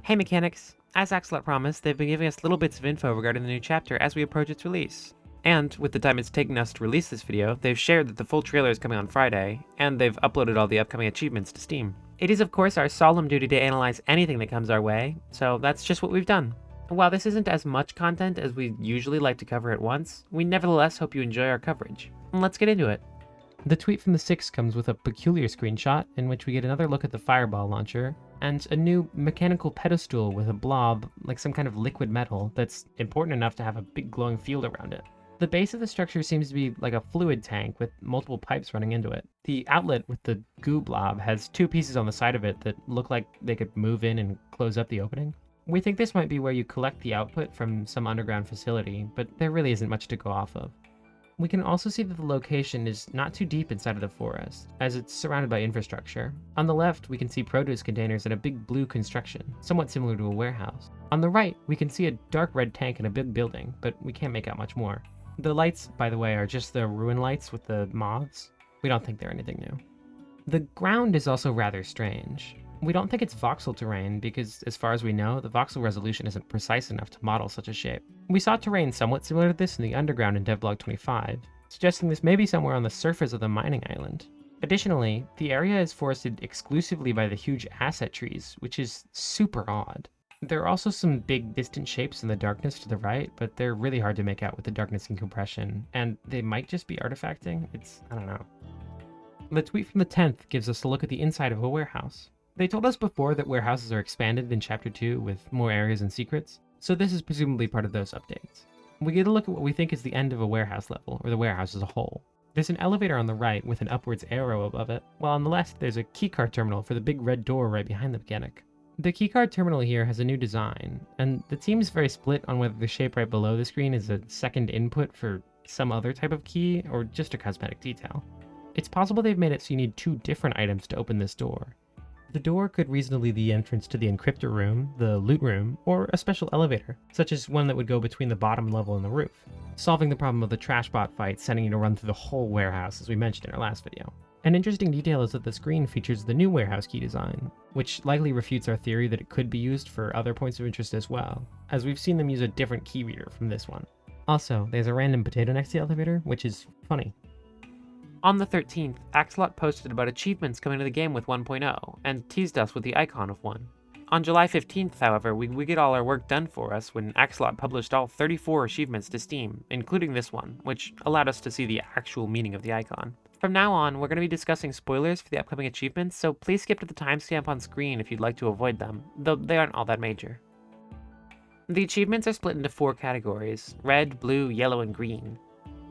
Hey mechanics! As Axolot promised, they've been giving us little bits of info regarding the new chapter as we approach its release. And, with the time it's taken us to release this video, they've shared that the full trailer is coming on Friday, and they've uploaded all the upcoming achievements to Steam. It is of course our solemn duty to analyze anything that comes our way, so that's just what we've done. While this isn't as much content as we usually like to cover at once, we nevertheless hope you enjoy our coverage. Let's get into it. The tweet from the 6 comes with a peculiar screenshot in which we get another look at the fireball launcher, and a new mechanical pedestal with a blob, like some kind of liquid metal, that's important enough to have a big glowing field around it. The base of the structure seems to be like a fluid tank with multiple pipes running into it. The outlet with the goo blob has two pieces on the side of it that look like they could move in and close up the opening. We think this might be where you collect the output from some underground facility, but there really isn't much to go off of. We can also see that the location is not too deep inside of the forest, as it's surrounded by infrastructure. On the left, we can see produce containers and a big blue construction, somewhat similar to a warehouse. On the right, we can see a dark red tank and a big building, but we can't make out much more. The lights, by the way, are just the ruin lights with the moths. We don't think they're anything new. The ground is also rather strange. We don't think it's voxel terrain because, as far as we know, the voxel resolution isn't precise enough to model such a shape. We saw terrain somewhat similar to this in the underground in Devlog 25, suggesting this may be somewhere on the surface of the mining island. Additionally, the area is forested exclusively by the huge asset trees, which is super odd. There are also some big distant shapes in the darkness to the right, but they're really hard to make out with the darkness and compression, and they might just be artifacting. I don't know. The tweet from the 10th gives us a look at the inside of a warehouse. They told us before that warehouses are expanded in Chapter 2 with more areas and secrets, so this is presumably part of those updates. We get a look at what we think is the end of a warehouse level, or the warehouse as a whole. There's an elevator on the right with an upwards arrow above it, while on the left there's a keycard terminal for the big red door right behind the mechanic. The keycard terminal here has a new design, and the team is very split on whether the shape right below the screen is a second input for some other type of key, or just a cosmetic detail. It's possible they've made it so you need two different items to open this door. The door could reasonably be the entrance to the encryptor room, the loot room, or a special elevator, such as one that would go between the bottom level and the roof, solving the problem of the trash bot fight sending you to run through the whole warehouse as we mentioned in our last video. An interesting detail is that the screen features the new warehouse key design, which likely refutes our theory that it could be used for other points of interest as well, as we've seen them use a different key reader from this one. Also, there's a random potato next to the elevator, which is funny. On the 13th, Axolot posted about achievements coming to the game with 1.0, and teased us with the icon of one. On July 15th, however, we get all our work done for us when Axolot published all 34 achievements to Steam, including this one, which allowed us to see the actual meaning of the icon. From now on, we're going to be discussing spoilers for the upcoming achievements, so please skip to the timestamp on screen if you'd like to avoid them, though they aren't all that major. The achievements are split into 4 categories: red, blue, yellow, and green.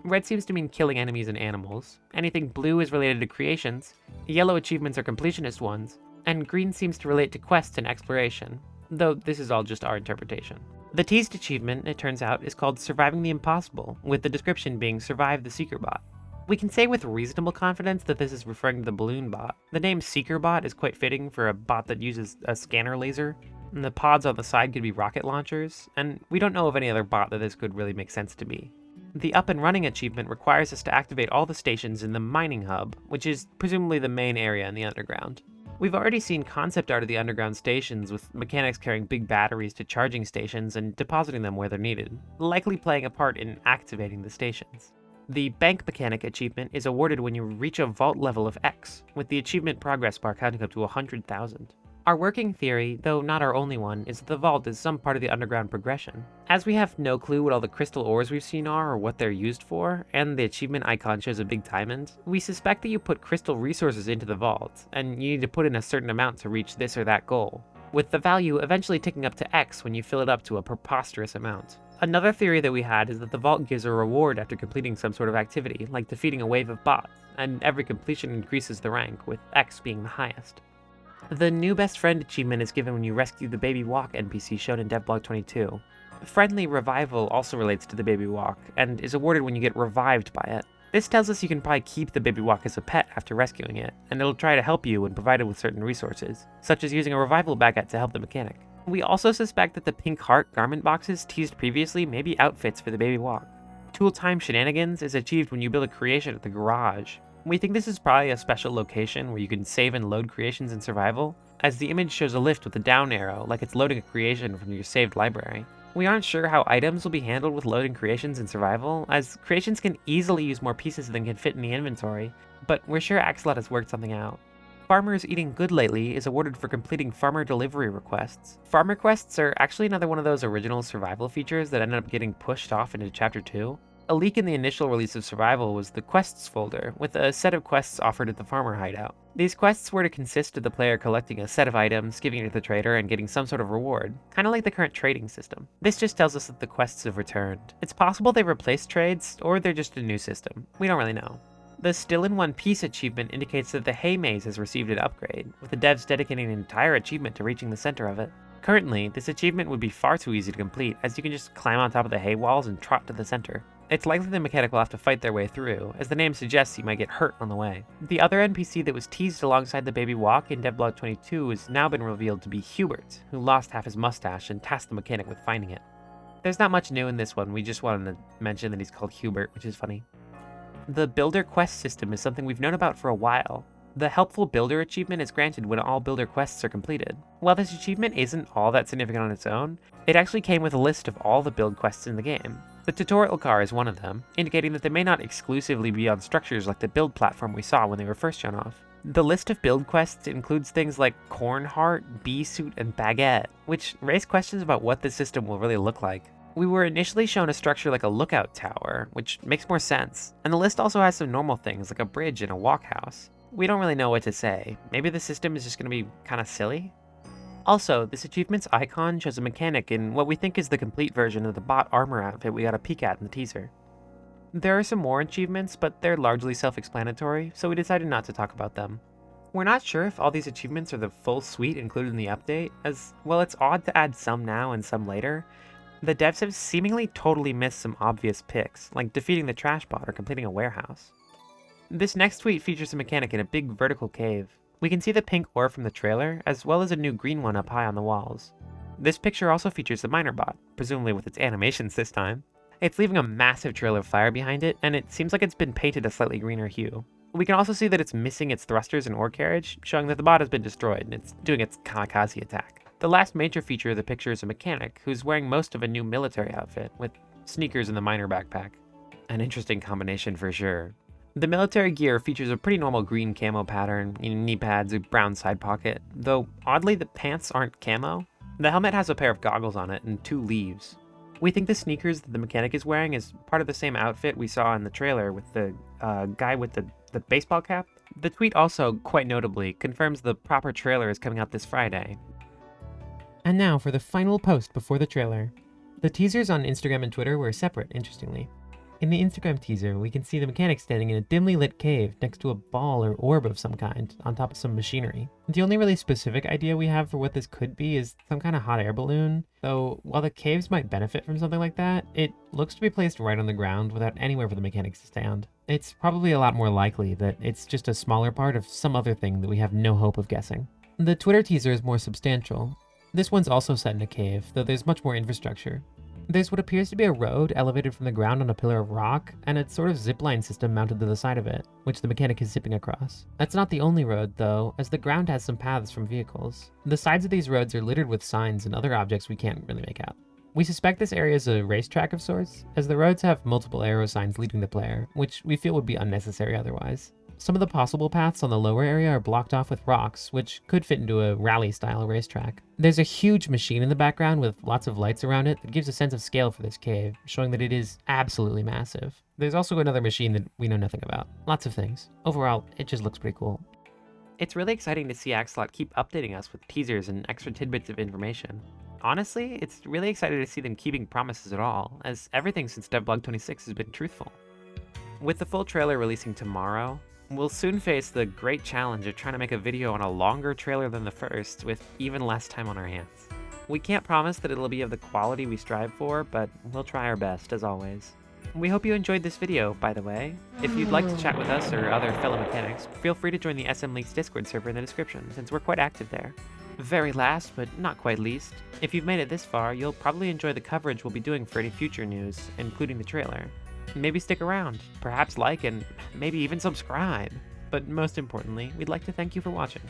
Red seems to mean killing enemies and animals, anything blue is related to creations, yellow achievements are completionist ones, and green seems to relate to quests and exploration, though this is all just our interpretation. The teased achievement, it turns out, is called Surviving the Impossible, with the description being Survive the Seeker Bot. We can say with reasonable confidence that this is referring to the balloon bot. The name Seeker Bot is quite fitting for a bot that uses a scanner laser, and the pods on the side could be rocket launchers, and we don't know of any other bot that this could really make sense to be. The Up and Running achievement requires us to activate all the stations in the mining hub, which is presumably the main area in the underground. We've already seen concept art of the underground stations, with mechanics carrying big batteries to charging stations and depositing them where they're needed, likely playing a part in activating the stations. The Bank Mechanic achievement is awarded when you reach a vault level of X, with the achievement progress bar counting up to 100,000. Our working theory, though not our only one, is that the vault is some part of the underground progression. As we have no clue what all the crystal ores we've seen are or what they're used for, and the achievement icon shows a big diamond, we suspect that you put crystal resources into the vault, and you need to put in a certain amount to reach this or that goal, with the value eventually ticking up to X when you fill it up to a preposterous amount. Another theory that we had is that the vault gives a reward after completing some sort of activity, like defeating a wave of bots, and every completion increases the rank, with X being the highest. The new best friend achievement is given when you rescue the Baby Walk NPC shown in Devlog 22. Friendly Revival also relates to the Baby Walk, and is awarded when you get revived by it. This tells us you can probably keep the Baby Walk as a pet after rescuing it, and it'll try to help you when provided with certain resources, such as using a revival baguette to help the mechanic. We also suspect that the pink heart garment boxes teased previously may be outfits for the Baby Walk. Tool Time Shenanigans is achieved when you build a creation at the garage. We think this is probably a special location where you can save and load creations in survival, as the image shows a lift with a down arrow, like it's loading a creation from your saved library. We aren't sure how items will be handled with loading creations in survival, as creations can easily use more pieces than can fit in the inventory, but we're sure Axolot has worked something out. Farmers Eating Good Lately is awarded for completing farmer delivery requests. Farmer quests are actually another one of those original survival features that ended up getting pushed off into Chapter 2. A leak in the initial release of Survival was the Quests folder, with a set of quests offered at the farmer hideout. These quests were to consist of the player collecting a set of items, giving it to the trader, and getting some sort of reward, kinda like the current trading system. This just tells us that the quests have returned. It's possible they replaced trades, or they're just a new system. We don't really know. The Still in One Piece achievement indicates that the hay maze has received an upgrade, with the devs dedicating an entire achievement to reaching the center of it. Currently, this achievement would be far too easy to complete, as you can just climb on top of the hay walls and trot to the center. It's likely the mechanic will have to fight their way through, as the name suggests you might get hurt on the way. The other NPC that was teased alongside the baby walk in Devlog 22 has now been revealed to be Hubert, who lost half his mustache and tasked the mechanic with finding it. There's not much new in this one, we just wanted to mention that he's called Hubert, which is funny. The Builder Quest system is something we've known about for a while. The Helpful Builder achievement is granted when all Builder quests are completed. While this achievement isn't all that significant on its own, it actually came with a list of all the build quests in the game. The tutorial car is one of them, indicating that they may not exclusively be on structures like the build platform we saw when they were first shown off. The list of build quests includes things like Corn Heart, Bee Suit, and Baguette, which raise questions about what the system will really look like. We were initially shown a structure like a lookout tower, which makes more sense, and the list also has some normal things like a bridge and a walk house. We don't really know what to say. Maybe the system is just going to be kinda silly? Also, this achievement's icon shows a mechanic in what we think is the complete version of the bot armor outfit we got a peek at in the teaser. There are some more achievements, but they're largely self-explanatory, so we decided not to talk about them. We're not sure if all these achievements are the full suite included in the update, as, well, it's odd to add some now and some later. The devs have seemingly totally missed some obvious picks, like defeating the trash bot or completing a warehouse. This next tweet features a mechanic in a big vertical cave. We can see the pink ore from the trailer, as well as a new green one up high on the walls. This picture also features the miner bot, presumably with its animations this time. It's leaving a massive trail of fire behind it, and it seems like it's been painted a slightly greener hue. We can also see that it's missing its thrusters and ore carriage, showing that the bot has been destroyed and it's doing its kamikaze attack. The last major feature of the picture is a mechanic who's wearing most of a new military outfit, with sneakers and the miner backpack. An interesting combination for sure. The military gear features a pretty normal green camo pattern, knee pads, a brown side pocket, though oddly the pants aren't camo. The helmet has a pair of goggles on it and 2 leaves. We think the sneakers that the mechanic is wearing is part of the same outfit we saw in the trailer with the guy with the baseball cap. The tweet also, quite notably, confirms the proper trailer is coming out this Friday. And now for the final post before the trailer. The teasers on Instagram and Twitter were separate, interestingly. In the Instagram teaser, we can see the mechanic standing in a dimly lit cave next to a ball or orb of some kind on top of some machinery. The only really specific idea we have for what this could be is some kind of hot air balloon, though while the caves might benefit from something like that, it looks to be placed right on the ground without anywhere for the mechanics to stand. It's probably a lot more likely that it's just a smaller part of some other thing that we have no hope of guessing. The Twitter teaser is more substantial. This one's also set in a cave, though there's much more infrastructure. There's what appears to be a road elevated from the ground on a pillar of rock, and a sort of zipline system mounted to the side of it, which the mechanic is zipping across. That's not the only road, though, as the ground has some paths from vehicles. The sides of these roads are littered with signs and other objects we can't really make out. We suspect this area is a racetrack of sorts, as the roads have multiple arrow signs leading the player, which we feel would be unnecessary otherwise. Some of the possible paths on the lower area are blocked off with rocks, which could fit into a rally-style racetrack. There's a huge machine in the background with lots of lights around it that gives a sense of scale for this cave, showing that it is absolutely massive. There's also another machine that we know nothing about. Lots of things. Overall, it just looks pretty cool. It's really exciting to see Axolot keep updating us with teasers and extra tidbits of information. Honestly, it's really exciting to see them keeping promises at all, as everything since Devlog 26 has been truthful. With the full trailer releasing tomorrow, we'll soon face the great challenge of trying to make a video on a longer trailer than the first, with even less time on our hands. We can't promise that it'll be of the quality we strive for, but we'll try our best, as always. We hope you enjoyed this video, by the way. If you'd like to chat with us or other fellow mechanics, feel free to join the SM Leaks Discord server in the description, since we're quite active there. Very last, but not quite least, if you've made it this far, you'll probably enjoy the coverage we'll be doing for any future news, including the trailer. Maybe stick around, perhaps like, and maybe even subscribe. But most importantly, we'd like to thank you for watching.